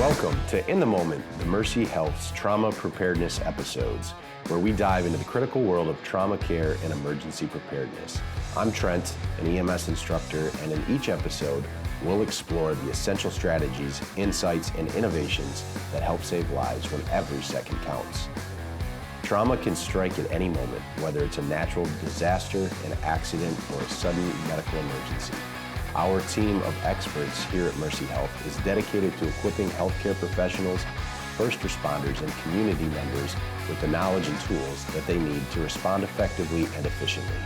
Welcome to In the Moment, the Mercy Health's Trauma Preparedness episodes, where we dive into the critical world of trauma care and emergency preparedness. I'm Trent, an EMS instructor, and in each episode, we'll explore the essential strategies, insights, and innovations that help save lives when every second counts. Trauma can strike at any moment, whether it's a natural disaster, an accident, or a sudden medical emergency. Our team of experts here at Mercy Health is dedicated to equipping healthcare professionals, first responders, and community members with the knowledge and tools that they need to respond effectively and efficiently.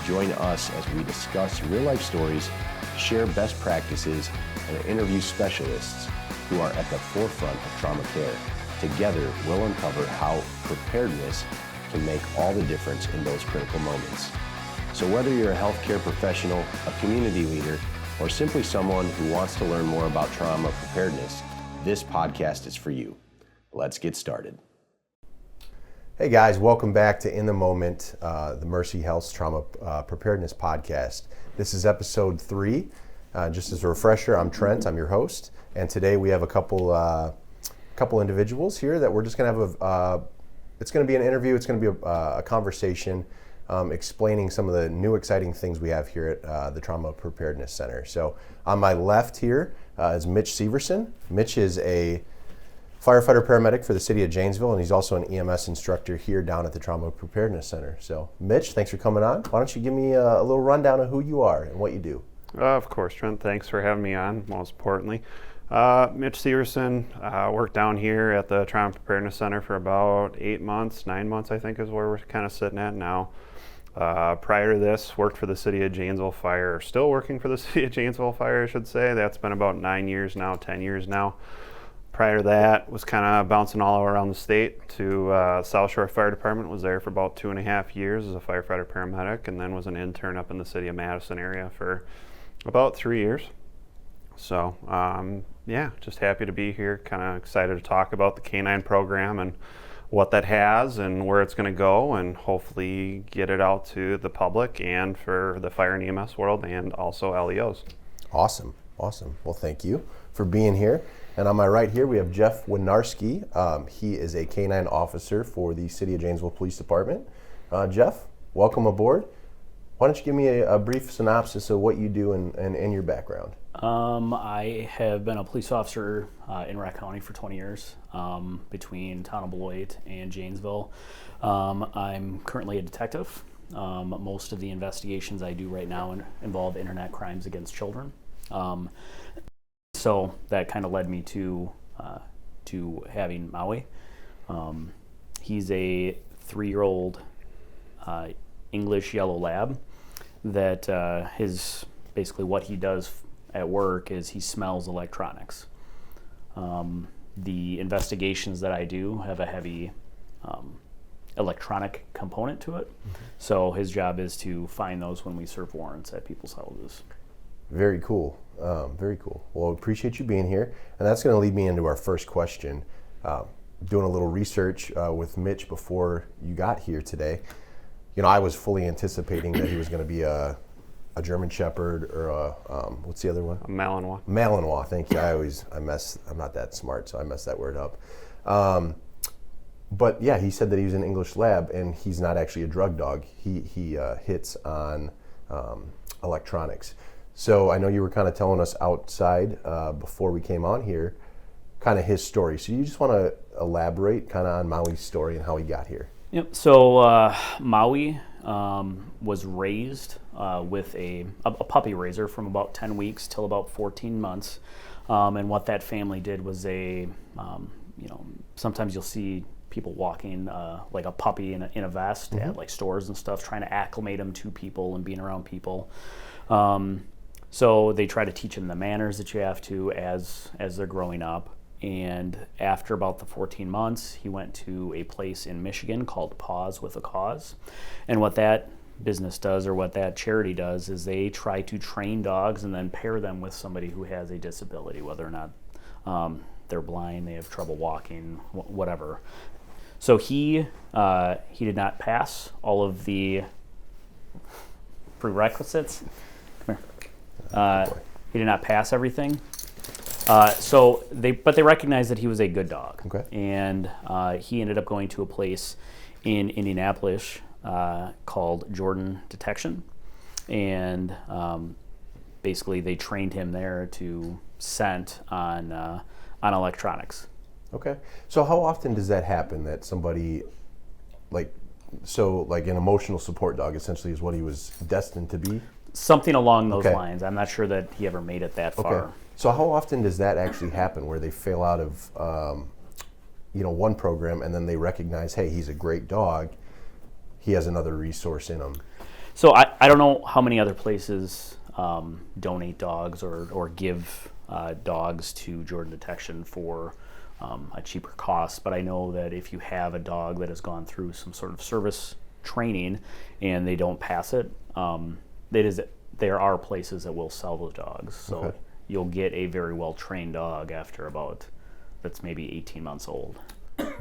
Join us as we discuss real-life stories, share best practices, and interview specialists who are at the forefront of trauma care. Together, we'll uncover how preparedness can make all the difference in those critical moments. So whether you're a healthcare professional, a community leader, or simply someone who wants to learn more about trauma preparedness, this podcast is for you. Let's get started. Hey guys, welcome back to In the Moment, the Mercy Health's Trauma Preparedness podcast. This is episode 3. Just as a refresher, I'm Trent, I'm your host, and today we have a couple individuals here that we're just going to have it's going to be an interview, it's going to be a conversation explaining some of the new exciting things we have here at the Trauma Preparedness Center. So on my left here is Mitch Severson. Mitch is a firefighter paramedic for the city of Janesville, and he's also an EMS instructor here down at the Trauma Preparedness Center. So Mitch, thanks for coming on. Why don't you give me a little rundown of who you are and what you do? Of course, Trent. Thanks for having me on, most importantly. Mitch Severson, worked down here at the Trauma Preparedness Center for about 9 months, I think is where we're kind of sitting at now. Prior to this, worked for the city of Janesville Fire, or still working for the city of Janesville Fire, I should say. That's been about 9 years now, 10 years now. Prior to that, was kind of bouncing all around the state to South Shore Fire Department, was there for about 2.5 years as a firefighter paramedic, and then was an intern up in the city of Madison area for about 3 years. So, yeah, just happy to be here, kind of excited to talk about the K-9 program and what that has and where it's going to go, and hopefully get it out to the public and for the fire and EMS world and also LEOs. Awesome. Well, thank you for being here. And on my right here, we have Jeff Winarski. He is a K-9 officer for the city of Janesville Police Department. Jeff, welcome aboard. Why don't you give me a brief synopsis of what you do and your background? I have been a police officer in Rack County for 20 years, between town of Beloit and Janesville. I'm currently a detective. Most of the investigations I do right now involve internet crimes against children. So that kind of led me to having Maui. He's a 3-year-old English yellow lab that basically what he does at work is he smells electronics. The investigations that I do have a heavy electronic component to it. Mm-hmm. So his job is to find those when we serve warrants at people's houses. Very cool. Well, appreciate you being here. And that's going to lead me into our first question. Doing a little research with Mitch before you got here today. You know, I was fully anticipating that he was going to be a German Shepherd or what's the other one? A Malinois. Malinois, thank you. I'm not that smart, so I messed that word up. But yeah, he said that he was an English lab, and he's not actually a drug dog. He hits on electronics. So I know you were kind of telling us outside before we came on here, kind of his story. So you just want to elaborate kind of on Maui's story and how he got here? Yep. So Maui was raised with a puppy raiser from about 10 weeks till about 14 months. And what that family did was sometimes you'll see people walking like a puppy in a vest mm-hmm. at like stores and stuff, trying to acclimate them to people and being around people. So they try to teach them the manners that you have to as they're growing up. And after about the 14 months, he went to a place in Michigan called Paws with a Cause. And what that business does, or what that charity does, is they try to train dogs and then pair them with somebody who has a disability, whether or not they're blind, they have trouble walking, whatever. So he did not pass all of the prerequisites. Come here. He did not pass everything. But they recognized that he was a good dog. Okay. And he ended up going to a place in Indianapolis called Jordan Detection, and basically they trained him there to scent on electronics. Okay. So how often does that happen, that somebody, like an emotional support dog essentially is what he was destined to be? Something along those Okay. lines. I'm not sure that he ever made it that Okay. far. So how often does that actually happen, where they fail out of one program and then they recognize, hey, he's a great dog, he has another resource in him? So I don't know how many other places donate dogs or give dogs to Jordan Detection for a cheaper cost, but I know that if you have a dog that has gone through some sort of service training and they don't pass it, there are places that will sell those dogs. So Okay. you'll get a very well trained dog after that's maybe 18 months old.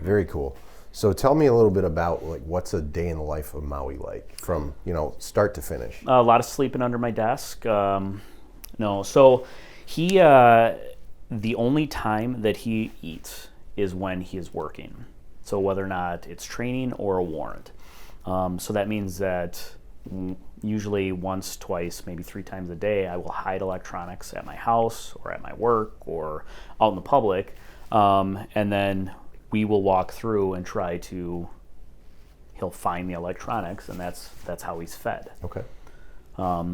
Very cool. So tell me a little bit about, like, what's a day in the life of Maui like, from start to finish? A lot of sleeping under my desk. No, so he the only time that he eats is when he is working. So whether or not it's training or a warrant. So that means that usually once, twice, maybe 3 times a day, I will hide electronics at my house or at my work or out in the public, and then we will walk through and he'll find the electronics, and that's how he's fed. Okay.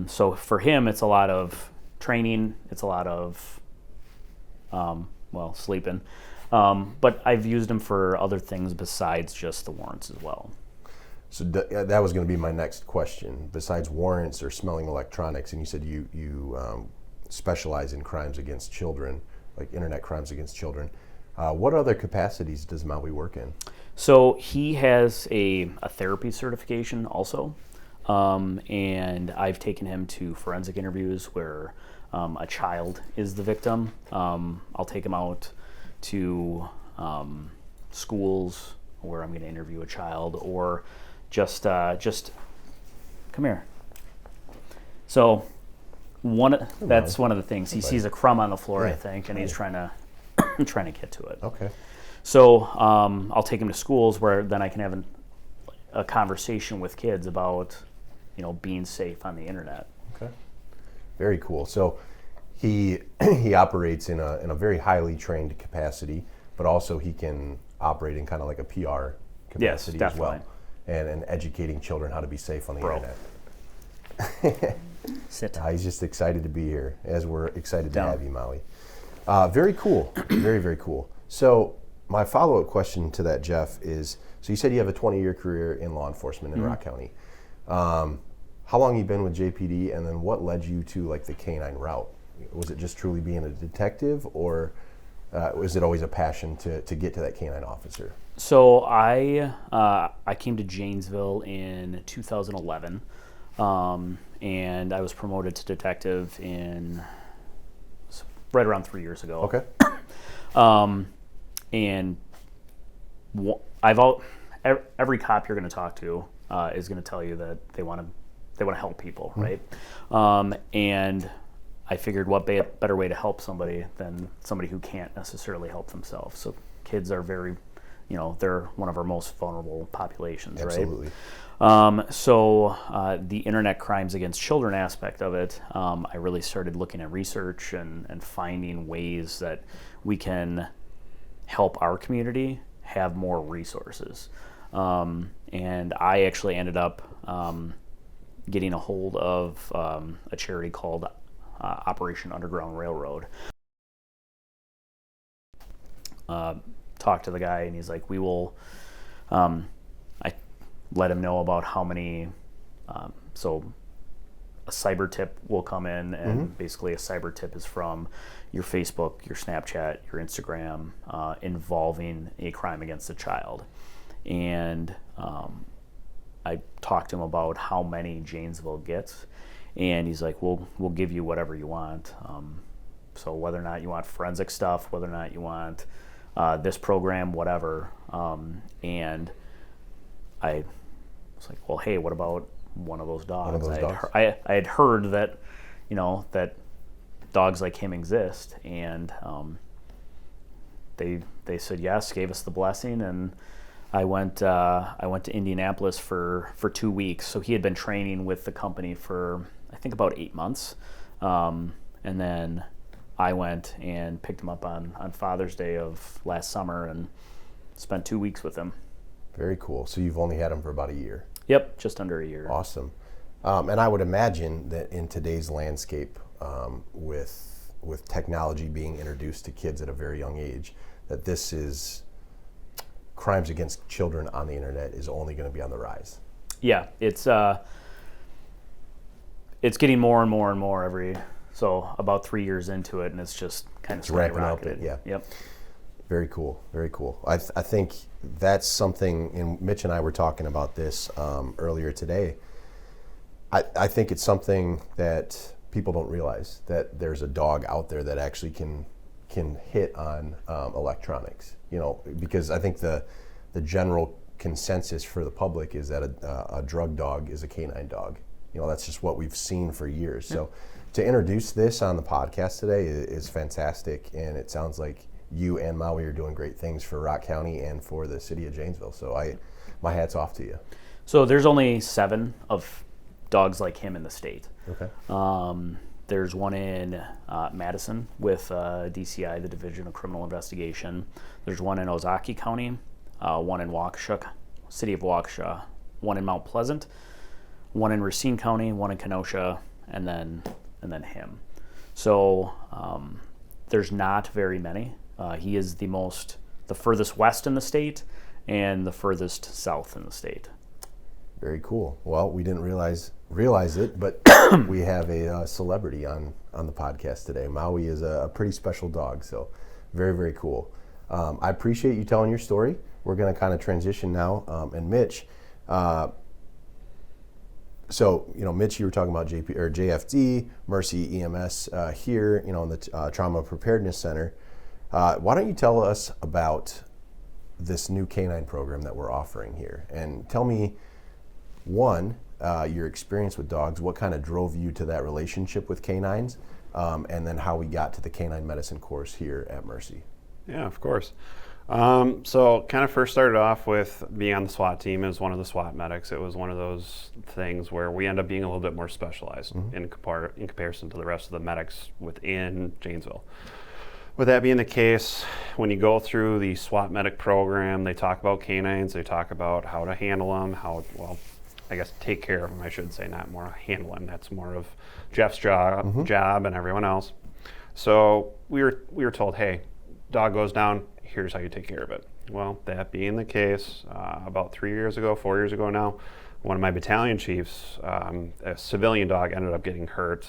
So for him, it's a lot of training, it's a lot of sleeping, but I've used him for other things besides just the warrants as well. So that was going to be my next question. Besides warrants or smelling electronics, and you said you specialize in crimes against children, like internet crimes against children. What other capacities does Maui work in? So he has a therapy certification also, and I've taken him to forensic interviews where a child is the victim. I'll take him out to schools where I'm going to interview a child, or just come here. So that's one of the things. He sees a crumb on the floor, I think, and he's trying to get to it. Okay. So I'll take him to schools where then I can have a conversation with kids about being safe on the internet. Okay. Very cool. So he operates in a very highly trained capacity, but also he can operate in kind of like a PR capacity as well, and educating children how to be safe on the internet. Sit. He's just excited to be here, as we're excited to have you, Maui. Very cool. Very, very cool. So my follow-up question to that, Jeff, is, so you said you have a 20-year career in law enforcement in Rock County. How long have you been with JPD, and then what led you to like the K-9 route? Was it just truly being a detective, or was it always a passion to get to that K-9 officer? So I came to Janesville in 2011, and I was promoted to detective right around 3 years ago. Okay. And every cop you're going to talk to is going to tell you that they want to help people, right? And I figured what better way to help somebody than somebody who can't necessarily help themselves. So kids are very, they're one of our most vulnerable populations, Absolutely. right? So the internet crimes against children aspect of it, I really started looking at research and finding ways that we can help our community have more resources. And I actually ended up getting a hold of a charity called Operation Underground Railroad. Talked to the guy, and he's like, we will, I let him know about how many, so a cyber tip will come in, and basically a cyber tip is from your Facebook, your Snapchat, your Instagram, involving a crime against a child. And I talked to him about how many Janesville gets, and he's like, we'll give you whatever you want. So whether or not you want forensic stuff, whether or not you want this program, whatever. And I was like, well, hey, what about one of those dogs? One of those dogs? I had heard that, that dogs like him exist, and they said yes, gave us the blessing, and I went to Indianapolis for 2 weeks. So he had been training with the company for I think about 8 months, and then I went and picked him up on Father's Day of last summer and spent 2 weeks with him. Very cool. So you've only had him for about a year. Yep, just under a year. Awesome. And I would imagine that in today's landscape, with technology being introduced to kids at a very young age, that this is crimes against children on the internet is only going to be on the rise. Yeah, it's getting more and more and more so about 3 years into it, and it's just kind of ramping up. Yeah. Yep. Very cool. Very cool. I think that's something, and Mitch and I were talking about this earlier today. I think it's something that people don't realize, that there's a dog out there that actually can hit on electronics. Because I think the general consensus for the public is that a drug dog is a K-9 dog. That's just what we've seen for years. So to introduce this on the podcast today is fantastic, and it sounds like you and Maui are doing great things for Rock County and for the city of Janesville. So my hat's off to you. So there's only 7 of dogs like him in the state. Okay. There's one in Madison with DCI, the Division of Criminal Investigation. There's one in Ozaki County, one in Waukesha, City of Waukesha, one in Mount Pleasant, one in Racine County, one in Kenosha, and then him. So there's not very many. He is the furthest west in the state and the furthest south in the state. Very cool. Well, we didn't realize it, but we have a celebrity on the podcast today. Maui is a pretty special dog, so very, very cool. I appreciate you telling your story. We're going to kind of transition now. And Mitch, Mitch, you were talking about JFD, Mercy EMS here, in the Trauma Preparedness Center. Why don't you tell us about this new K-9 program that we're offering here? And tell me, one, your experience with dogs, what kind of drove you to that relationship with K-9s, and then how we got to the K-9 medicine course here at Mercy. Yeah, of course. So kind of first started off with being on the SWAT team as one of the SWAT medics. It was one of those things where we end up being a little bit more specialized in comparison to the rest of the medics within Janesville. With that being the case, when you go through the SWAT medic program, they talk about K-9s, they talk about how to handle them, take care of them, I should say, not more handle them. That's more of Jeff's job and everyone else. So we were told, hey, dog goes down, here's how you take care of it. Well, that being the case, about 4 years ago now, one of my battalion chiefs, a civilian dog, ended up getting hurt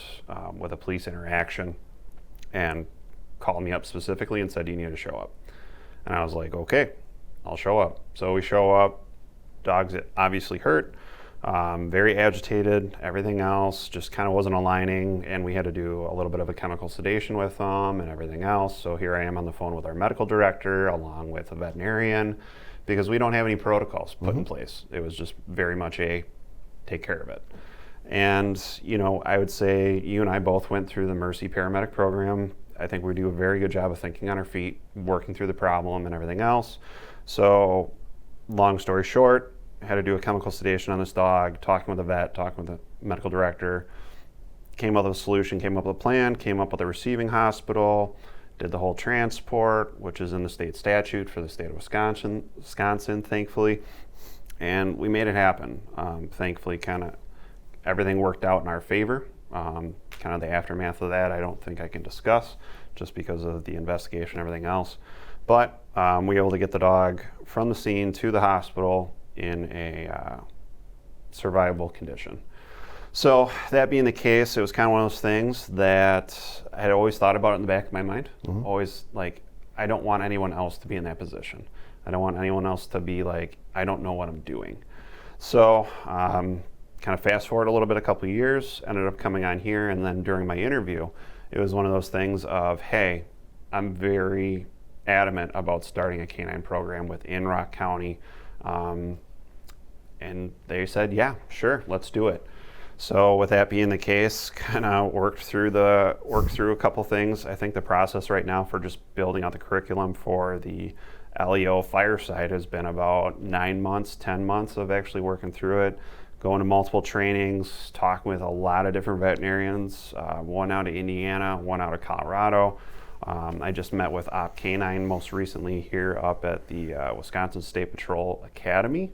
with a police interaction and called me up specifically and said, you need to show up. And I was like, okay, I'll show up. So we show up, dog's obviously hurt, very agitated, everything else just kind of wasn't aligning, and we had to do a little bit of a chemical sedation with them and everything else. So here I am on the phone with our medical director along with a veterinarian, because we don't have any protocols put in place. It was just very much a take care of it. And I would say you and I both went through the Mercy paramedic program. I think we do a very good job of thinking on our feet, working through the problem and everything else. So long story short, I had to do a chemical sedation on this dog, talking with the vet, talking with the medical director, came up with a solution, came up with a plan, came up with a receiving hospital, did the whole transport, which is in the state statute for the state of Wisconsin, thankfully, and we made it happen. Thankfully, kind of everything worked out in our favor. Kind of the aftermath of that, I don't think I can discuss, just because of the investigation and everything else. But we were able to get the dog from the scene to the hospital in a survivable condition. So that being the case, it was kind of one of those things that I had always thought about it in the back of my mind. Always I don't want anyone else to be in that position. I don't want anyone else to be like, I don't know what I'm doing. So kind of fast forward a little bit, a couple of years, ended up coming on here, and then during my interview, it was one of those things of, hey, I'm very adamant about starting a K-9 program within Rock County. And they said, yeah, sure, let's do it. So with that being the case, kind of worked through a couple things. I think the process right now for just building out the curriculum for the LEO fireside has been about 9 months, 10 months of actually working through it, going to multiple trainings, talking with a lot of different veterinarians, one out of Indiana, one out of Colorado. I just met with K-9 most recently here up at the Wisconsin State Patrol Academy.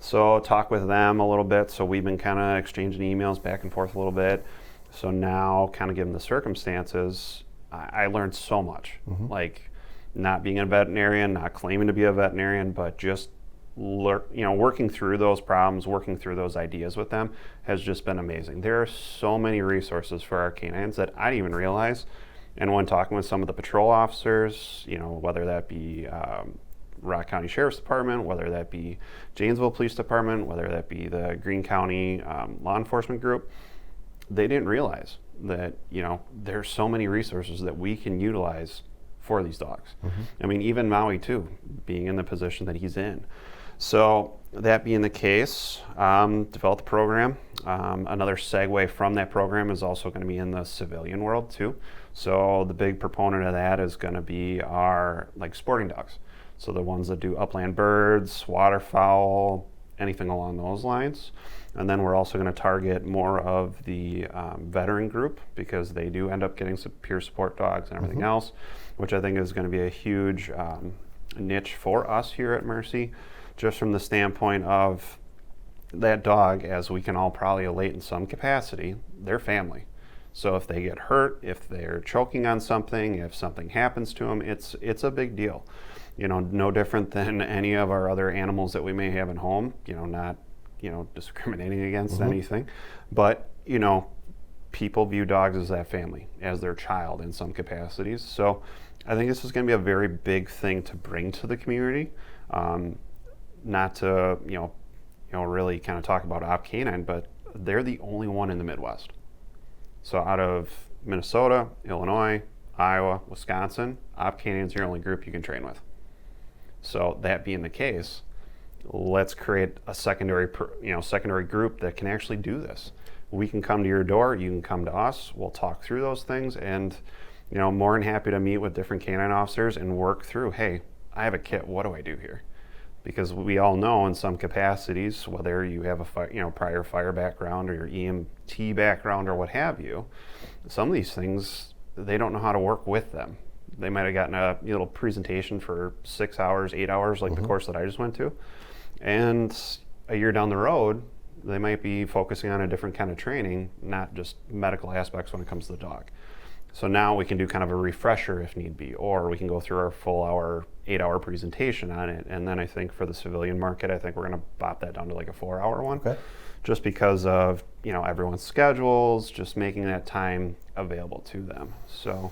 So talk with them a little bit. So we've been kind of exchanging emails back and forth a little bit. So now, kind of given the circumstances, I learned so much. Like not being a veterinarian, not claiming to be a veterinarian, but just working through those problems, working through those ideas with them has just been amazing. There are so many resources for our canines that I didn't even realize. And when talking with some of the patrol officers, whether that be Rock County Sheriff's Department, whether that be Janesville Police Department, whether that be the Greene County Law Enforcement Group, they didn't realize that, there's so many resources that we can utilize for these dogs. I mean, even Maui too, being in the position that he's in. So that being the case, developed the program. Another segue from that program is also going to be in the civilian world too. So the big proponent of that is going to be our sporting dogs. So the ones that do upland birds, waterfowl, anything along those lines. And then we're also going to target more of the veteran group because they do end up getting some peer support dogs and everything else, which I think is going to be a huge niche for us here at Mercy, just from the standpoint of that dog, as we can all probably relate in some capacity, their family. So if they get hurt, if they're choking on something, if something happens to them, it's a big deal. No different than any of our other animals that we may have at home, not, discriminating against anything. But, people view dogs as that family, as their child in some capacities. So I think this is going to be a very big thing to bring to the community. Not to, really kind of talk about Op K-9, but they're the only one in the Midwest. So out of Minnesota, Illinois, Iowa, Wisconsin, Op K-9 is your only group you can train with. So that being the case, let's create a secondary group that can actually do this. We can come to your door, you can come to us, we'll talk through those things, and more than happy to meet with different canine officers and work through, hey, I have a kit, what do I do here? Because we all know in some capacities, whether you have a prior fire background or your EMT background or what have you, some of these things, they don't know how to work with them. They might have gotten a little presentation for 6 hours, 8 hours, like the course that I just went to. And a year down the road, they might be focusing on a different kind of training, not just medical aspects when it comes to the dog. So now we can do kind of a refresher if need be, or we can go through our full 8-hour presentation on it. And then I think for the civilian market, I think we're going to bop that down to like a 4-hour one. Okay. Just because of, everyone's schedules, just making that time available to them. So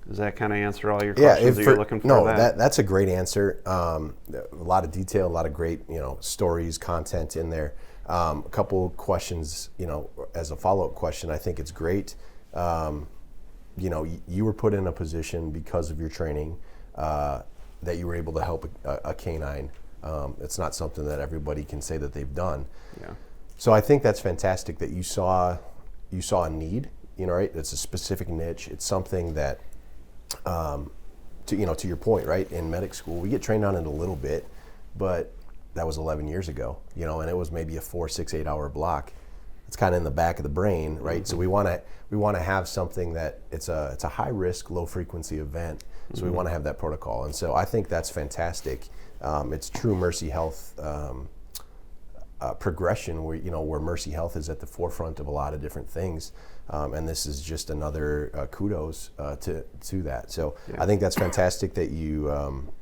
does that kind of answer all your questions that you're looking for? No, that's a great answer. A lot of detail, a lot of great, stories, content in there. A couple questions, as a follow-up question, I think it's great. You were put in a position because of your training that you were able to help a canine. It's not something that everybody can say that they've done. Yeah. So I think that's fantastic that you saw a need. Right? It's a specific niche. It's something that, to your point, right? In medic school, we get trained on it a little bit, but that was 11 years ago. And it was maybe a 4, 6, 8 hour block. It's kind of in the back of the brain, right? So we want to have something that it's a high risk, low frequency event. So we want to have that protocol, and so I think that's fantastic. It's true Mercy Health progression, where Mercy Health is at the forefront of a lot of different things, and this is just another kudos to that. So yeah. I think that's fantastic that you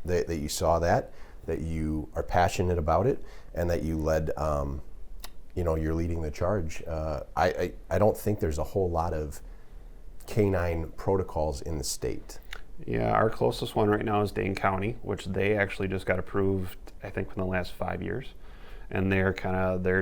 that you saw that you are passionate about it, and that you led. You're leading the charge. I don't think there's a whole lot of canine protocols in the state. Yeah, our closest one right now is Dane County, which they actually just got approved, I think, in the last 5 years. and their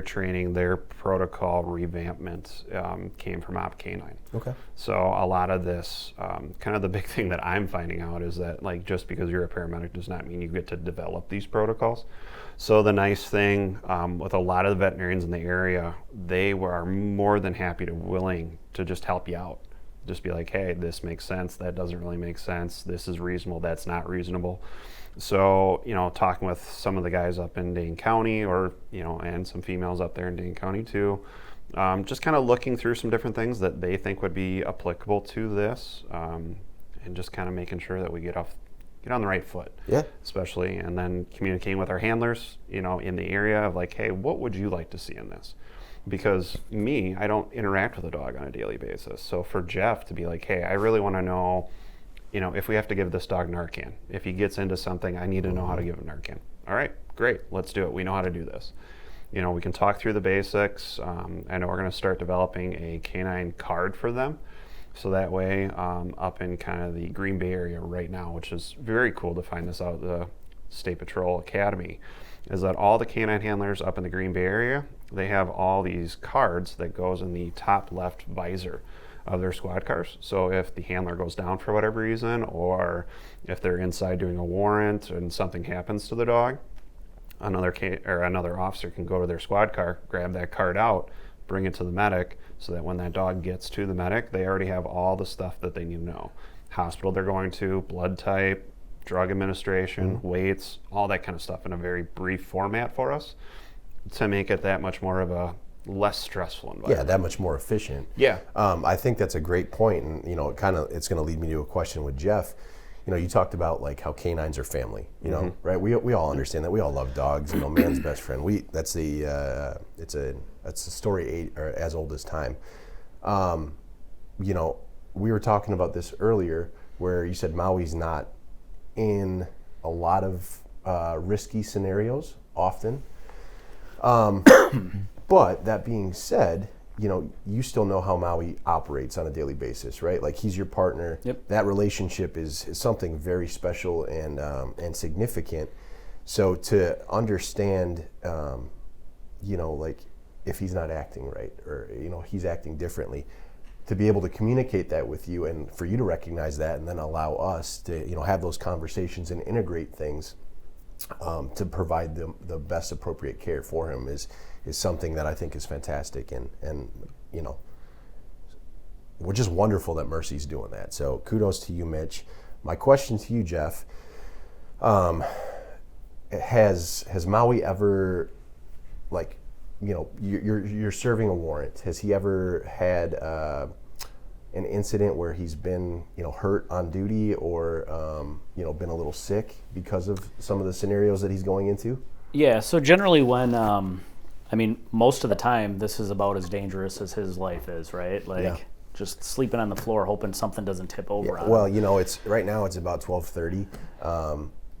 training, their protocol revampment came from K-9. Okay. So a lot of this, kind of the big thing that I'm finding out is that, like, just because you're a paramedic does not mean you get to develop these protocols. So the nice thing with a lot of the veterinarians in the area, they were more than happy to willing to just help you out. Just be like, hey, this makes sense, that doesn't really make sense, this is reasonable, that's not reasonable. So, talking with some of the guys up in Dane County, or, and some females up there in Dane County too, just kind of looking through some different things that they think would be applicable to this, and just kind of making sure that we get on the right foot. Yeah. Especially, and then communicating with our handlers, in the area of like, hey, what would you like to see in this? Because I don't interact with a dog on a daily basis. So for Jeff to be like, hey, I really want to know, if we have to give this dog Narcan, if he gets into something, I need to know how to give him Narcan. All right, great, let's do it. We know how to do this. We can talk through the basics. I know we're going to start developing a K-9 card for them. So that way, up in kind of the Green Bay area right now, which is very cool to find this out at the State Patrol Academy, is that all the K-9 handlers up in the Green Bay area, they have all these cards that goes in the top left visor of their squad cars. So if the handler goes down for whatever reason, or if they're inside doing a warrant and something happens to the dog, another officer can go to their squad car, grab that card out, bring it to the medic, so that when that dog gets to the medic, they already have all the stuff that they need to know. Hospital they're going to, blood type, drug administration, weights, all that kind of stuff in a very brief format for us to make it that much more of a less stressful environment. Yeah, that much more efficient. Yeah. I think that's a great point, and it's going to lead me to a question with Jeff. You talked about like how canines are family. Right? We all understand that. We all love dogs. Man's best friend. It's a story as old as time. We were talking about this earlier, where you said Maui's not in a lot of risky scenarios often. But that being said, you still know how Maui operates on a daily basis, right? Like, he's your partner. Yep. That relationship is something very special and significant. So to understand, like, if he's not acting right, or he's acting differently, to be able to communicate that with you, and for you to recognize that, and then allow us to have those conversations and integrate things to provide the best appropriate care for him is something that I think is fantastic, and we're just wonderful that Mercy's doing that. So kudos to you, Mitch. My question to you, Jeff, has Maui ever, like, you're serving a warrant, has he ever had an incident where he's been hurt on duty, or been a little sick because of some of the scenarios that he's going into? Yeah, so generally when most of the time this is about as dangerous as his life is, right? Like, just sleeping on the floor hoping something doesn't tip over on him. Well, it's right now it's about 12:30.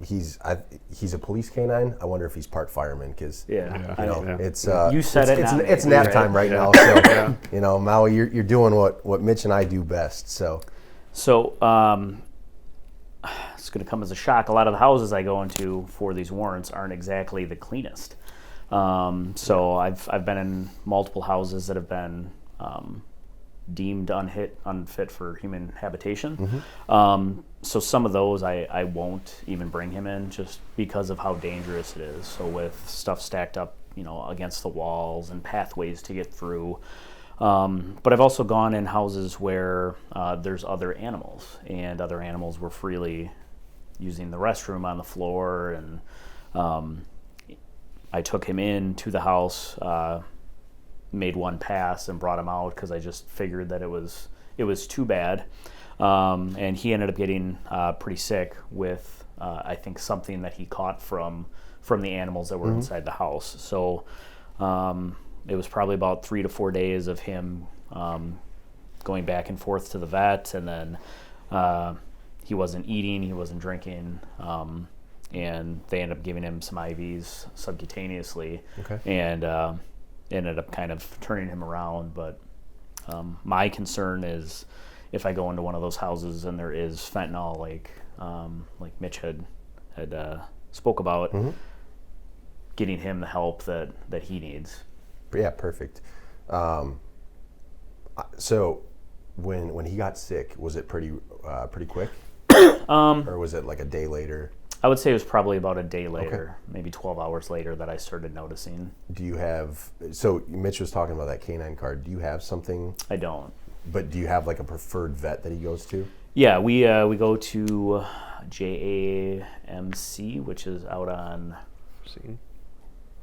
He's a police K-9. I wonder if he's part fireman, because it's you said it's nap time right now. So Maui, you're doing what Mitch and I do best. So it's going to come as a shock. A lot of the houses I go into for these warrants aren't exactly the cleanest. So I've been in multiple houses that have been deemed unfit for human habitation. So some of those I won't even bring him in, just because of how dangerous it is. So with stuff stacked up, against the walls and pathways to get through. But I've also gone in houses where there's other animals, and other animals were freely using the restroom on the floor, and I took him into the house, made one pass and brought him out, because I just figured that it was too bad. And he ended up getting pretty sick with I think something that he caught from the animals that were inside the house. So it was probably about 3 to 4 days of him going back and forth to the vet, and then he wasn't eating, he wasn't drinking, and they ended up giving him some IVs subcutaneously. Okay. And ended up kind of turning him around. But my concern is, if I go into one of those houses and there is fentanyl, like Mitch had spoke about, getting him the help that he needs. Yeah, perfect. So when he got sick, was it pretty quick? Or was it like a day later? I would say it was probably about a day later, maybe 12 hours later, that I started noticing. Do you have, so Mitch was talking about that K-9 card. Do you have something? I don't. But do you have like a preferred vet that he goes to? Yeah, we go to JAMC, which is out on. See?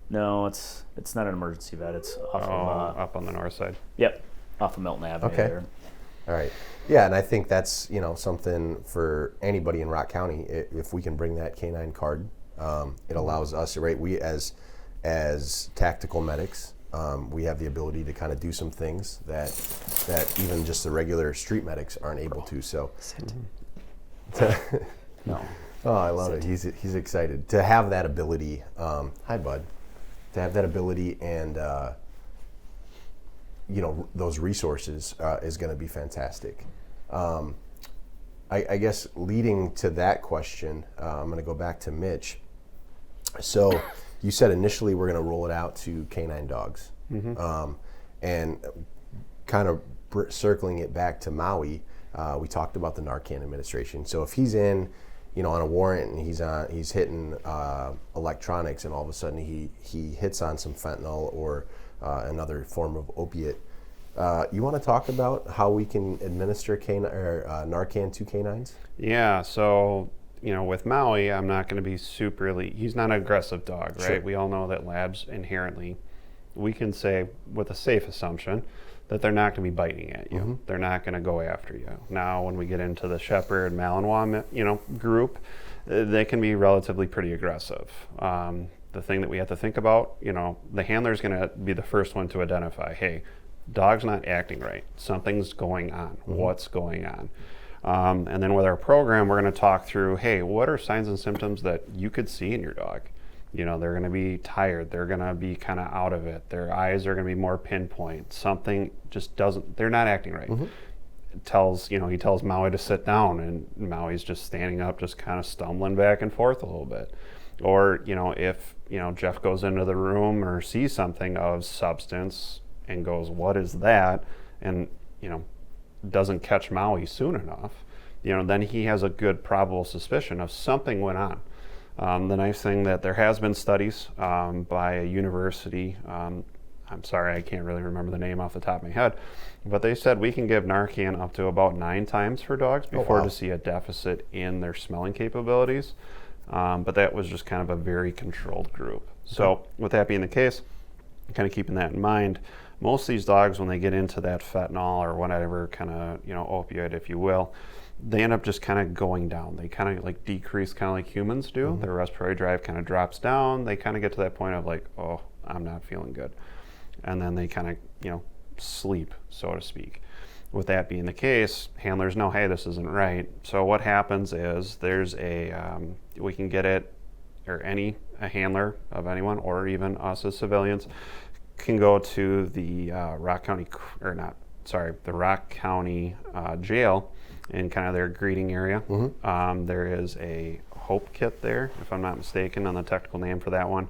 No, it's not an emergency vet. It's off of up on the north side. Yep, off of Milton Avenue. Okay. There. All right. Yeah, and I think that's something for anybody in Rock County. If we can bring that K-9 card, it allows us, right? We as tactical medics, we have the ability to kind of do some things that even just the regular street medics aren't able to. So. No. Oh, I love it. He's excited to have that ability. Hi, bud. To have that ability and those resources is going to be fantastic. I guess leading to that question, I'm going to go back to Mitch. So you said initially we're going to roll it out to K-9 dogs, and kind of circling it back to Maui. We talked about the Narcan administration. So if he's in, on a warrant and he's hitting electronics, and all of a sudden he hits on some fentanyl or another form of opiate. You want to talk about how we can administer Narcan to canines? Yeah, so with Maui, I'm not going to be he's not an aggressive dog, right? Sure. We all know that labs inherently, we can say with a safe assumption that they're not going to be biting at you. They're not going to go after you. Now, when we get into the Shepherd, Malinois, group, they can be relatively pretty aggressive. The thing that we have to think about, the handler's going to be the first one to identify, hey, dog's not acting right. Something's going on. What's going on? And then with our program, we're going to talk through, hey, what are signs and symptoms that you could see in your dog? They're going to be tired. They're going to be kind of out of it. Their eyes are going to be more pinpoint. Something just they're not acting right. He tells Maui to sit down, and Maui's just standing up, just kind of stumbling back and forth a little bit. Or, if, Jeff goes into the room or sees something of substance and goes, what is that? And, doesn't catch Maui soon enough, then he has a good probable suspicion of something went on. The nice thing that there has been studies by a university, I'm sorry, I can't really remember the name off the top of my head, but they said we can give Narcan up to about 9 times for dogs before to see a deficit in their smelling capabilities. But that was just kind of a very controlled group. So with that being the case, kind of keeping that in mind, most of these dogs, when they get into that fentanyl or whatever kind of, opioid, if you will, they end up just kind of going down. They kind of like decrease, kind of like humans do. Their respiratory drive kind of drops down. They kind of get to that point of like, oh, I'm not feeling good. And then they kind of, sleep, so to speak. With that being the case, handlers know, hey, this isn't right. So what happens is there's we can get it, or a handler of anyone, or even us as civilians, can go to the Rock County jail in kind of their greeting area. There is a Hope kit there, if I'm not mistaken, on the technical name for that one.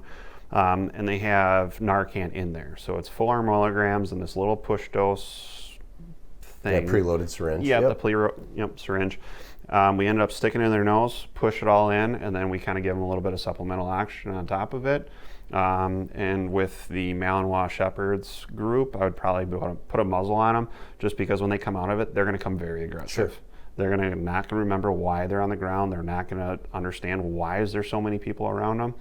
And they have Narcan in there. So it's 4 milligrams in this little push dose thing. Yeah, preloaded syringe. Yeah, the syringe. We ended up sticking it in their nose, push it all in, and then we kind of give them a little bit of supplemental oxygen on top of it. And with the Malinois Shepherds group, I would probably put a muzzle on them, just because when they come out of it, they're going to come very aggressive. Sure. They're not going to remember why they're on the ground. They're not going to understand why is there so many people around them.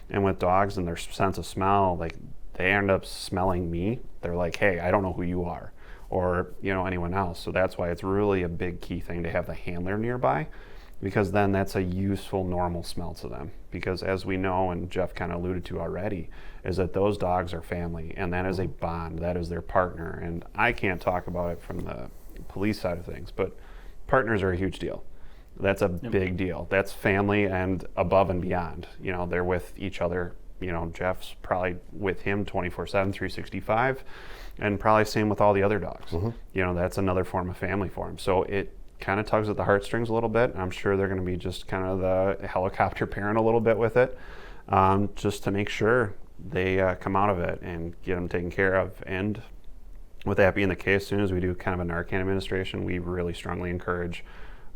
And with dogs and their sense of smell, like they end up smelling me. They're like, hey, I don't know who you are, or anyone else. So that's why it's really a big key thing to have the handler nearby, because then that's a useful normal smell to them. Because as we know, and Jeff kind of alluded to already, is that those dogs are family, and that is a bond. That is their partner. And I can't talk about it from the police side of things, but partners are a huge deal. That's a big deal. That's family and above and beyond. They're with each other. Jeff's probably with him 24/7, 365, and probably same with all the other dogs. That's another form of family for him. So it kind of tugs at the heartstrings a little bit. I'm sure they're going to be just kind of the helicopter parent a little bit with it. just to make sure they come out of it and get them taken care of. And with that being the case, as soon as we do kind of a Narcan administration, we really strongly encourage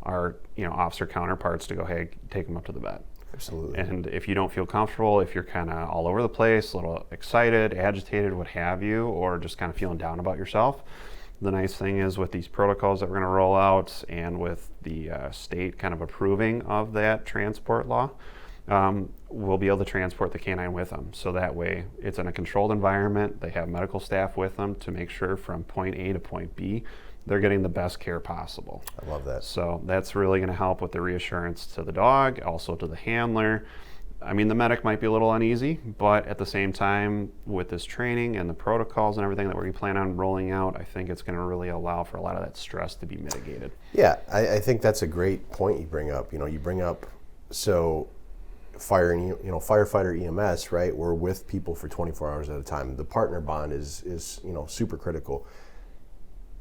our officer counterparts to go, hey, take them up to the vet. Absolutely. And if you don't feel comfortable, if you're kind of all over the place, a little excited, agitated, what have you, or just kind of feeling down about yourself, the nice thing is with these protocols that we're going to roll out and with the state kind of approving of that transport law, we'll be able to transport the K-9 with them. So that way it's in a controlled environment. They have medical staff with them to make sure from point A to point B, they're getting the best care possible. I love that. So that's really going to help with the reassurance to the dog, also to the handler. I mean, the medic might be a little uneasy, but at the same time, with this training and the protocols and everything that we plan on rolling out, I think it's going to really allow for a lot of that stress to be mitigated. Yeah, I think that's a great point you bring up. You bring up, so firefighter EMS, right? We're with people for 24 hours at a time. The partner bond is super critical.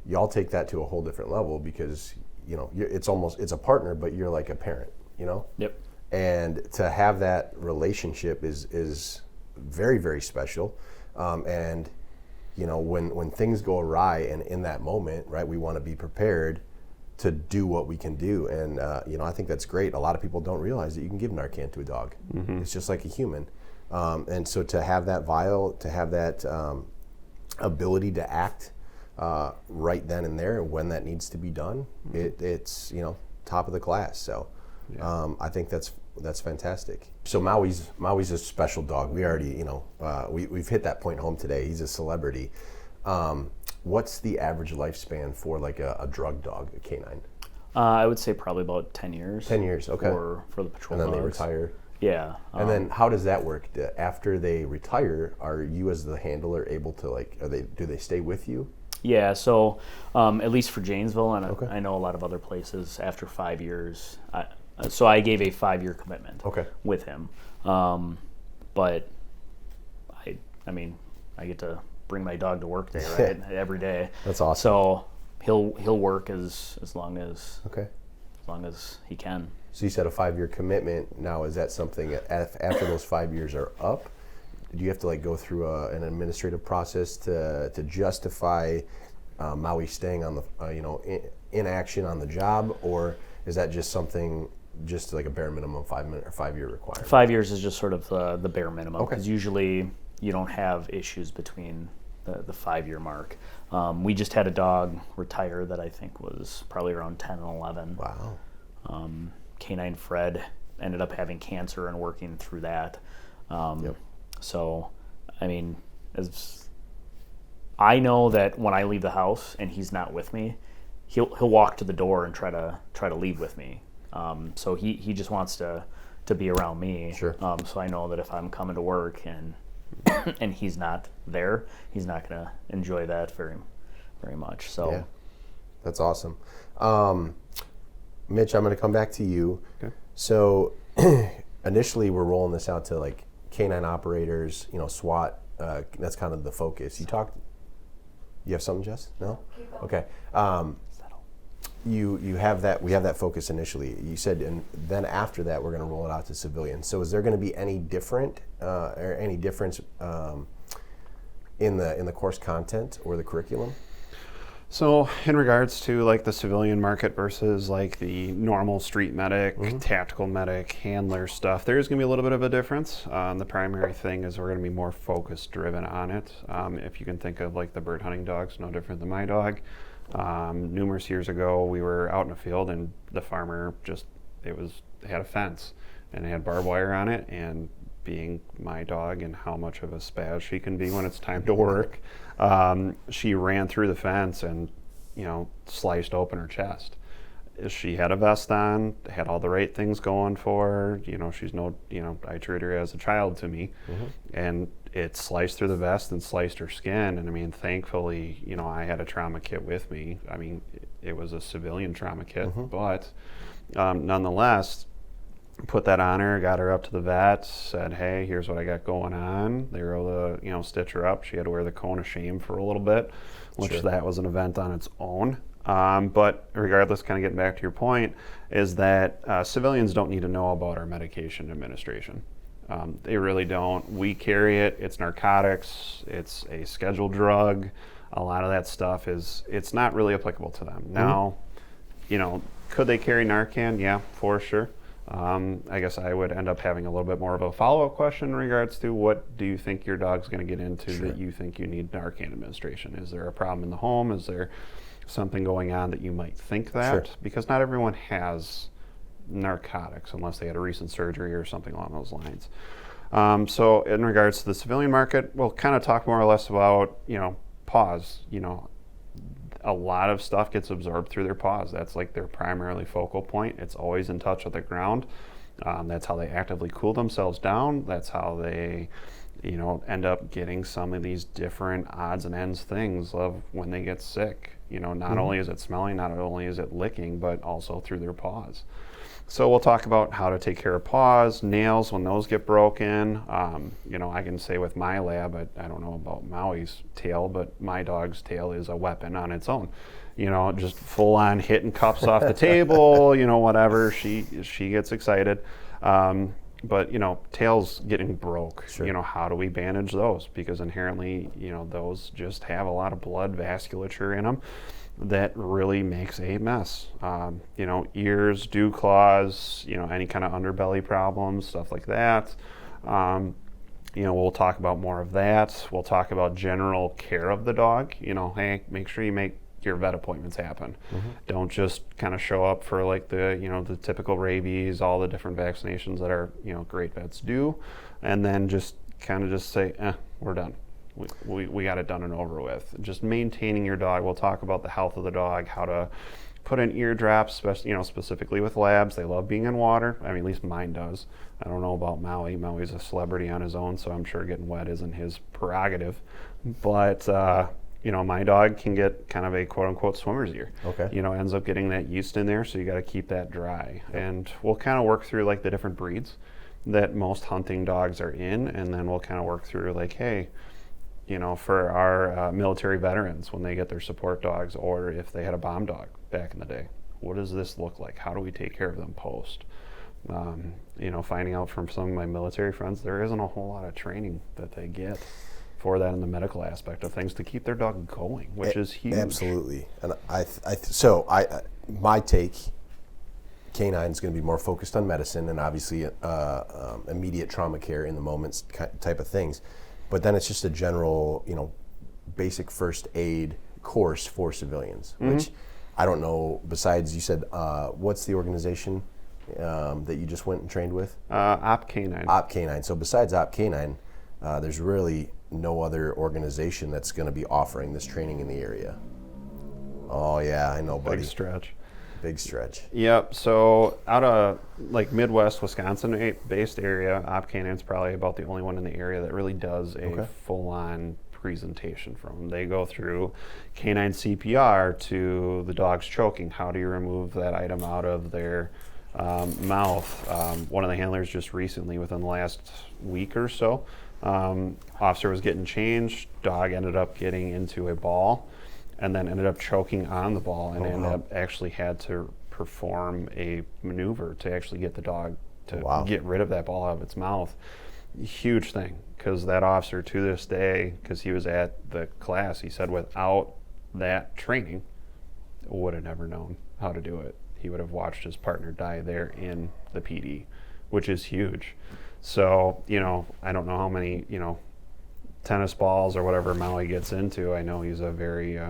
Y'all take that to a whole different level because it's a partner, but you're like a parent, Yep. And to have that relationship is very, very special. And when things go awry and in that moment, right, we want to be prepared to do what we can do. And I think that's great. A lot of people don't realize that you can give Narcan to a dog. Mm-hmm. It's just like a human. And so to have that vial, to have that ability to act right then and there when that needs to be done, it's top of the class. So I think that's fantastic. So Maui's a special dog. We already we've hit that point home today. He's a celebrity. What's the average lifespan for like a drug dog, a K-9? I would say probably about 10 years. 10 years, okay. For the patrol and then dogs. they retire. Yeah. And then how does that work? After they retire, are you as the handler able to do they stay with you? Yeah, so at least for Janesville, and Okay. I know a lot of other places, after 5 years, so I gave a 5-year commitment with him. But I get to bring my dog to work day, right? Every day. That's awesome. So he'll work as long as he can. So you said a 5-year commitment. Now, is that something after those 5 years are up? Do you have to go through an administrative process to justify Maui staying on the in action on the job, or is that just something just like a bare minimum 5-year requirement? 5 years is just sort of the bare minimum because Okay. usually you don't have issues between the 5-year mark. We just had a dog retire that I think was probably around 10 and 11. Wow. K-9 Fred ended up having cancer and working through that. Yep. So, as I know that when I leave the house and he's not with me, he'll walk to the door and try to leave with me. So he just wants to be around me. Sure. So I know that if I'm coming to work and he's not there, he's not going to enjoy that very, very much. So yeah, that's awesome. Mitch, I'm going to come back to you. Okay. So initially we're rolling this out to K-9 operators, SWAT. That's kind of the focus. You have something, Jess? No? Okay. You have that. We have that focus initially. You said, and then after that, we're going to roll it out to civilians. So, is there going to be any difference in the course content or the curriculum? So in regards to the civilian market versus the normal street medic, tactical medic, handler stuff, there's going to be a little bit of a difference. The primary thing is we're going to be more focus driven on it. If you can think of the bird hunting dogs, no different than my dog. Numerous years ago, we were out in a field and the farmer had a fence and it had barbed wire on it, and being my dog and how much of a spaz she can be when it's time to work, she ran through the fence and sliced open her chest. She had a vest on, had all the right things going for her. She's I treat her as a child to me, and it sliced through the vest and sliced her skin. And thankfully, I had a trauma kit with me. It was a civilian trauma kit, but nonetheless, put that on her, got her up to the vet, said, hey, here's what I got going on. They were able to, stitch her up. She had to wear the cone of shame for a little bit, which that was an event on its own. But regardless, kind of getting back to your point, is that civilians don't need to know about our medication administration. They really don't. We carry it. It's narcotics. It's a scheduled drug. A lot of that stuff it's not really applicable to them. Now, could they carry Narcan? Yeah, for sure. I guess I would end up having a little bit more of a follow-up question in regards to what do you think your dog's going to get into that you think you need Narcan administration? Is there a problem in the home? Is there something going on that you might think that? Because not everyone has narcotics unless they had a recent surgery or something along those lines. So in regards to the civilian market, we'll kind of talk more or less about, paws. A lot of stuff gets absorbed through their paws. That's like their primarily focal point. It's always in touch with the ground. That's how they actively cool themselves down. That's how they, end up getting some of these different odds and ends things of when they get sick. Not only is it smelling, not only is it licking, but also through their paws. So we'll talk about how to take care of paws, nails when those get broken. I can say with my lab, I don't know about Maui's tail, but my dog's tail is a weapon on its own. Just full on hitting cups off the table, whatever. She gets excited. But tails getting broke, how do we bandage those? Because inherently, those just have a lot of blood vasculature in them that really makes a mess. Ears, dew claws, any kind of underbelly problems, stuff like that. We'll talk about more of that. We'll talk about general care of the dog. Hey, make sure you make your vet appointments happen. Don't just kind of show up for like the typical rabies, all the different vaccinations that our great vets do, and then just say, we're done. We got it done and over with. Just maintaining your dog. We'll talk about the health of the dog, how to put in ear drops, specifically with labs. They love being in water. I mean, at least mine does. I don't know about Maui. Maui's a celebrity on his own, so I'm sure getting wet isn't his prerogative. But my dog can get kind of a quote-unquote swimmer's ear. Okay. Ends up getting that yeast in there, so you got to keep that dry. And we'll kind of work through like the different breeds that most hunting dogs are in, and then we'll kind of work through like, hey, for our military veterans when they get their support dogs, or if they had a bomb dog back in the day, what does this look like? How do we take care of them post? Finding out from some of my military friends, there isn't a whole lot of training that they get for that in the medical aspect of things to keep their dog going, which is huge. Absolutely. And my take, K-9 is going to be more focused on medicine and obviously immediate trauma care in the moments type of things. But then it's just a general, basic first aid course for civilians, which I don't know, besides you said, what's the organization that you just went and trained with? Op K-9. Op K-9. So besides Op K-9, there's really no other organization that's going to be offering this training in the area. Oh yeah, I know, buddy. Big stretch. Yep. So out of like Midwest Wisconsin based area, Op K-9 is probably about the only one in the area that really does a full-on presentation from them. They go through K-9 CPR to the dog's choking. How do you remove that item out of their mouth? One of the handlers just recently, within the last week or so, officer was getting changed. Dog ended up getting into a ball and then ended up choking on the ball and actually had to perform a maneuver to actually get the dog to get rid of that ball out of its mouth. Huge thing, because that officer to this day, because he was at the class, he said without that training, would have never known how to do it. He would have watched his partner die there in the PD, which is huge. So, I don't know how many, tennis balls or whatever Maui gets into. I know he's a very,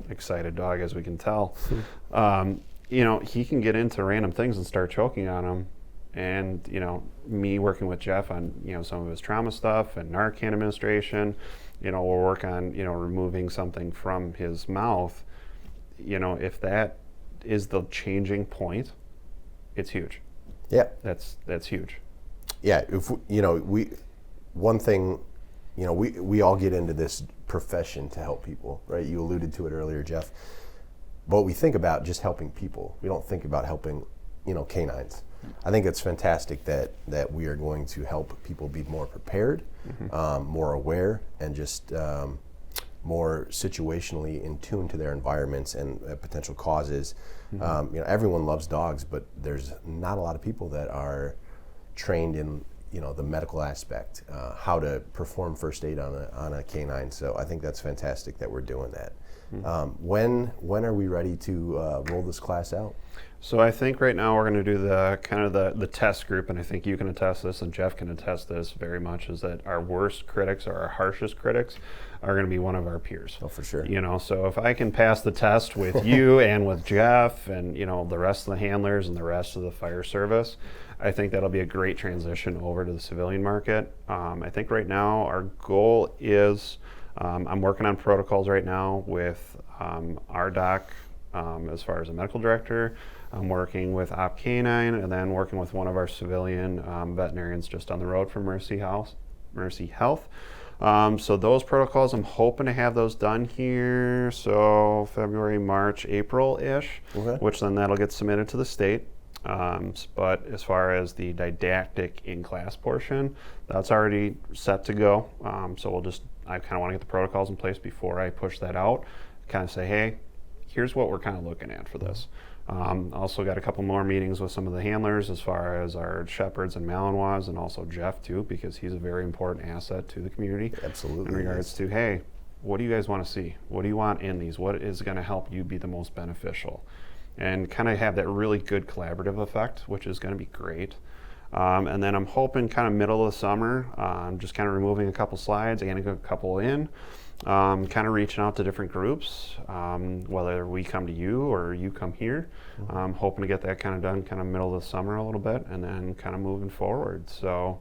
excited dog, as we can tell. He can get into random things and start choking on them. And, me working with Jeff on, some of his trauma stuff and Narcan administration, we'll work on, removing something from his mouth. If that is the changing point, it's huge. Yeah. That's huge. Yeah. If one thing, we all get into this profession to help people, right? You alluded to it earlier, Jeff. But we think about just helping people. We don't think about helping, canines. I think it's fantastic that we are going to help people be more prepared, more aware, and just more situationally in tune to their environments and potential causes. Everyone loves dogs, but there's not a lot of people that are trained in the medical aspect, how to perform first aid on a K-9. So I think that's fantastic that we're doing that. When are we ready to roll this class out? So I think right now we're going to do the kind of the test group, and I think you can attest this and Jeff can attest this very much, is that our worst critics or our harshest critics are going to be one of our peers. Oh, for sure. So if I can pass the test with you and with Jeff and, the rest of the handlers and the rest of the fire service, I think that'll be a great transition over to the civilian market. I think right now our goal is, I'm working on protocols right now with our doc as far as a medical director. I'm working with Op K-9 and then working with one of our civilian veterinarians just on the road from Mercy Health. So those protocols, I'm hoping to have those done here, so February, March, April-ish, which then that'll get submitted to the state. But as far as the didactic in-class portion, that's already set to go. So I kind of want to get the protocols in place before I push that out, kind of say, hey, here's what we're kind of looking at for this. Also got a couple more meetings with some of the handlers as far as our shepherds and Malinois, and also Jeff too, because he's a very important asset to the community. Absolutely. In regards to, hey, what do you guys want to see? What do you want in these? What is going to help you be the most beneficial? And kind of have that really good collaborative effect, which is going to be great. And then I'm hoping kind of middle of the summer, just kind of removing a couple slides, adding a couple in, kind of reaching out to different groups, whether we come to you or you come here. Hoping to get that kind of done kind of middle of the summer a little bit, and then kind of moving forward. So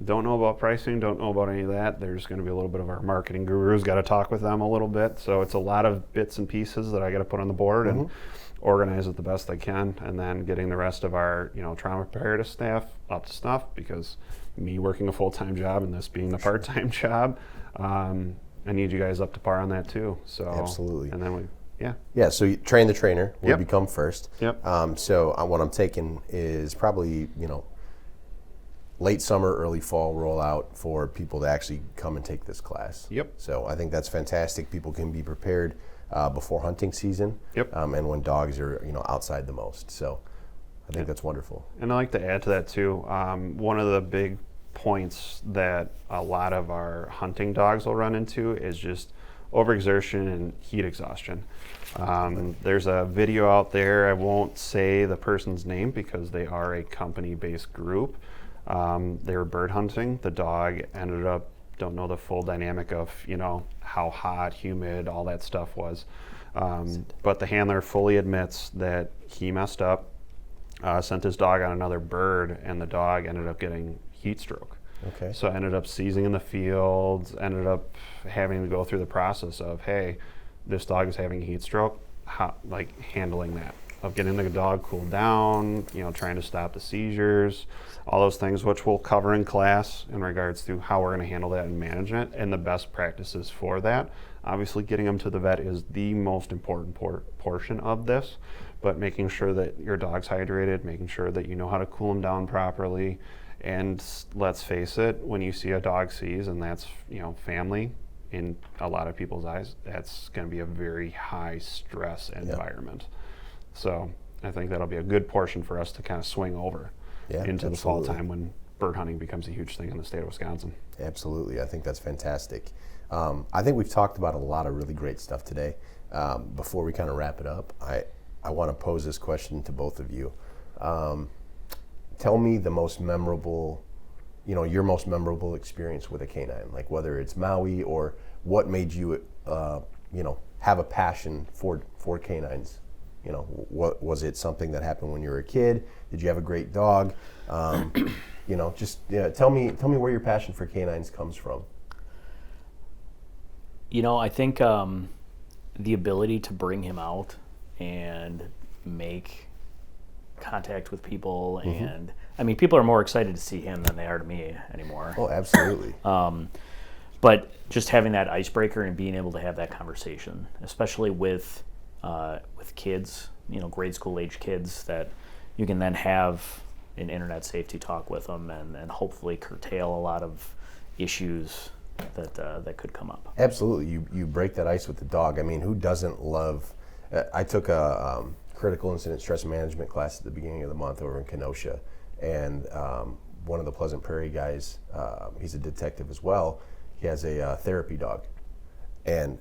don't know about pricing, don't know about any of that. There's going to be a little bit of our marketing gurus, got to talk with them a little bit. So it's a lot of bits and pieces that I got to put on the board and organize it the best I can, and then getting the rest of our trauma preparedness staff up to snuff, because me working a full-time job and this being the part-time job, I need you guys up to par on that too. So absolutely. And then so you train the trainer will become first. So what I'm taking is probably late summer, early fall rollout for people to actually come and take this class. So I think that's fantastic. People can be prepared before hunting season, and when dogs are outside the most. So I think that's wonderful. And I like to add to that too. One of the big points that a lot of our hunting dogs will run into is just overexertion and heat exhaustion. There's a video out there. I won't say the person's name because they are a company-based group. They were bird hunting. The dog ended up, don't know the full dynamic of how hot, humid, all that stuff was. But the handler fully admits that he messed up, sent his dog on another bird, and the dog ended up getting heat stroke. So I ended up seizing in the field, ended up having to go through the process of, hey, this dog is having a heat stroke, handling that, of getting the dog cooled down, trying to stop the seizures, all those things, which we'll cover in class in regards to how we're going to handle that and manage it and the best practices for that. Obviously, getting them to the vet is the most important portion of this, but making sure that your dog's hydrated, making sure that you know how to cool them down properly. And let's face it, when you see a dog seize, and that's family, in a lot of people's eyes, that's going to be a very high stress environment. So I think that'll be a good portion for us to kind of swing over into the fall time when bird hunting becomes a huge thing in the state of Wisconsin. Absolutely. I think that's fantastic. I think we've talked about a lot of really great stuff today. Before we kind of wrap it up, I want to pose this question to both of you. Tell me the most memorable, your most memorable experience with a K-9, like whether it's Maui or what made you, have a passion for K-9s. What was it? Something that happened when you were a kid? Did you have a great dog? Tell me where your passion for K-9s comes from. I think the ability to bring him out and make contact with people, and people are more excited to see him than they are to me anymore. Oh, absolutely. But just having that icebreaker and being able to have that conversation, especially with kids, grade school age kids, that you can then have an internet safety talk with them and hopefully curtail a lot of issues that could come up. Absolutely. You break that ice with the dog. Who doesn't love... I took a critical incident stress management class at the beginning of the month over in Kenosha, and one of the Pleasant Prairie guys, he's a detective as well. He has a therapy dog, and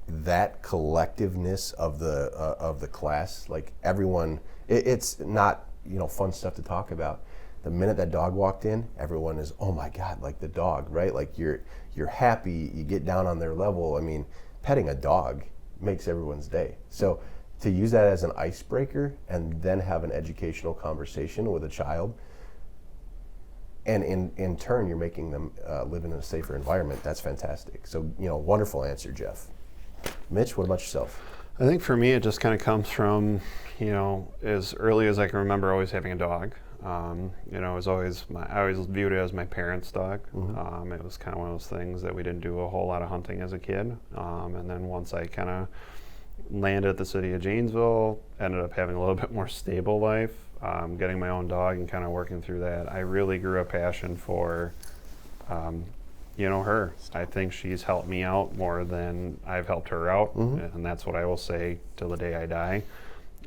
that collectiveness of the class, like everyone, it's not fun stuff to talk about. The minute that dog walked in, everyone is, oh my God, like the dog, right? Like you're happy, you get down on their level. I mean, petting a dog makes everyone's day. So to use that as an icebreaker and then have an educational conversation with a child, and in turn you're making them live in a safer environment, that's fantastic. So wonderful answer, Jeff. Mitch, what about yourself? I think for me it just kind of comes from as early as I can remember always having a dog. It was always I always viewed it as my parents' dog. Mm-hmm. It was kind of one of those things that we didn't do a whole lot of hunting as a kid. And then once I kind of landed at the city of Janesville, ended up having a little bit more stable life, getting my own dog and kind of working through that, I really grew a passion for, her. I think she's helped me out more than I've helped her out. Mm-hmm. And that's what I will say till the day I die.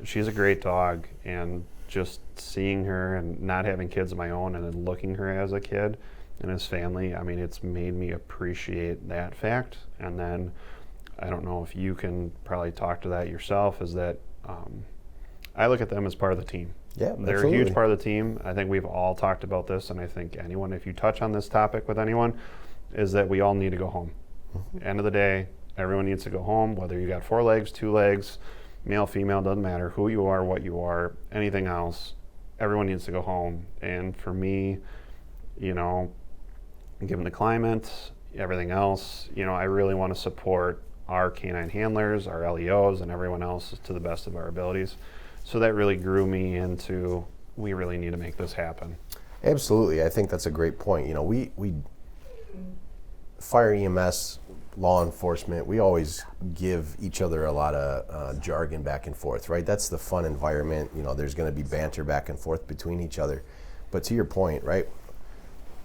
She's a great dog, and just seeing her and not having kids of my own and then looking her as a kid and his family, I mean, it's made me appreciate that fact. And then I don't know if you can probably talk to that yourself, is that I look at them as part of the team. Yeah, they're absolutely. a huge part of the team. I think we've all talked about this, and I think anyone, if you touch on this topic with anyone, is that we all need to go home. Mm-hmm. End of the day, everyone needs to go home, whether you got 4 legs, 2 legs, male, female, doesn't matter who you are, what you are, anything else, everyone needs to go home. And for me, given the climate, everything else, I really want to support our K-9 handlers, our LEOs, and everyone else to the best of our abilities. So that really grew me into, we really need to make this happen. Absolutely. I think that's a great point. We fire EMS, law enforcement, we always give each other a lot of jargon back and forth, right? That's the fun environment. There's going to be banter back and forth between each other. But to your point, right?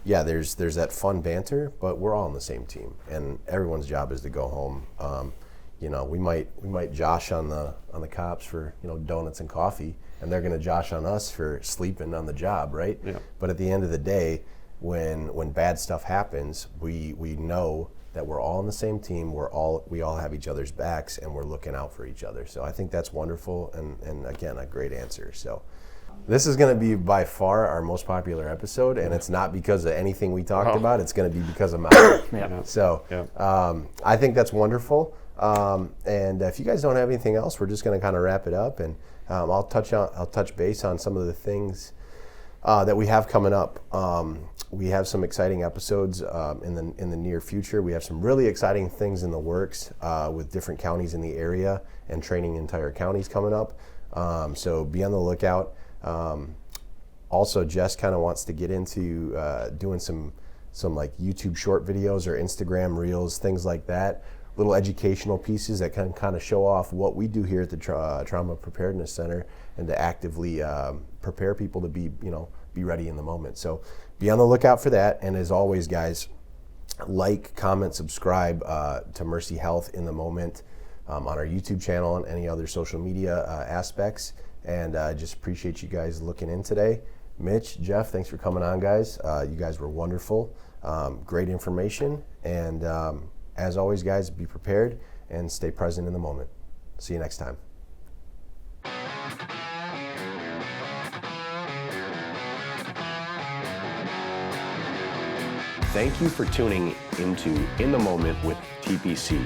Yeah, there's that fun banter, but we're all on the same team, and everyone's job is to go home. We might josh on the cops for donuts and coffee, and they're going to josh on us for sleeping on the job, right? Yeah. But at the end of the day, when bad stuff happens, we know that we're all on the same team. We all have each other's backs, and we're looking out for each other. So I think that's wonderful, and again, a great answer. So this is going to be by far our most popular episode, and it's not because of anything we talked about. It's going to be because of Maui. Yeah. So I think that's wonderful. And if you guys don't have anything else, we're just going to kind of wrap it up, and I'll touch base on some of the things that we have coming up. We have some exciting episodes in the near future. We have some really exciting things in the works with different counties in the area and training entire counties coming up. So be on the lookout. Also, Jess kind of wants to get into doing some like YouTube short videos or Instagram reels, things like that. Little educational pieces that can kind of show off what we do here at the Trauma Preparedness Center, and to actively prepare people to be ready in the moment. So be on the lookout for that. And as always, guys, like, comment, subscribe to Mercy Health in the Moment on our YouTube channel and any other social media aspects. And I just appreciate you guys looking in today. Mitch, Jeff, thanks for coming on, guys. You guys were wonderful. Great information. And as always, guys, be prepared and stay present in the moment. See you next time. Thank you for tuning into In the Moment with TPC.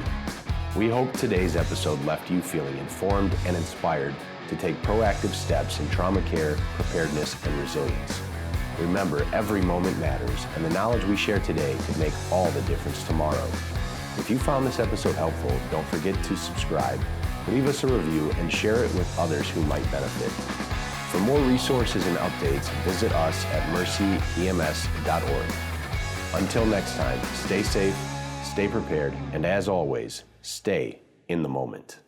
We hope today's episode left you feeling informed and inspired to take proactive steps in trauma care, preparedness, and resilience. Remember, every moment matters, and the knowledge we share today could make all the difference tomorrow. If you found this episode helpful, don't forget to subscribe, leave us a review, and share it with others who might benefit. For more resources and updates, visit us at mercyems.org. Until next time, stay safe, stay prepared, and as always, stay in the moment.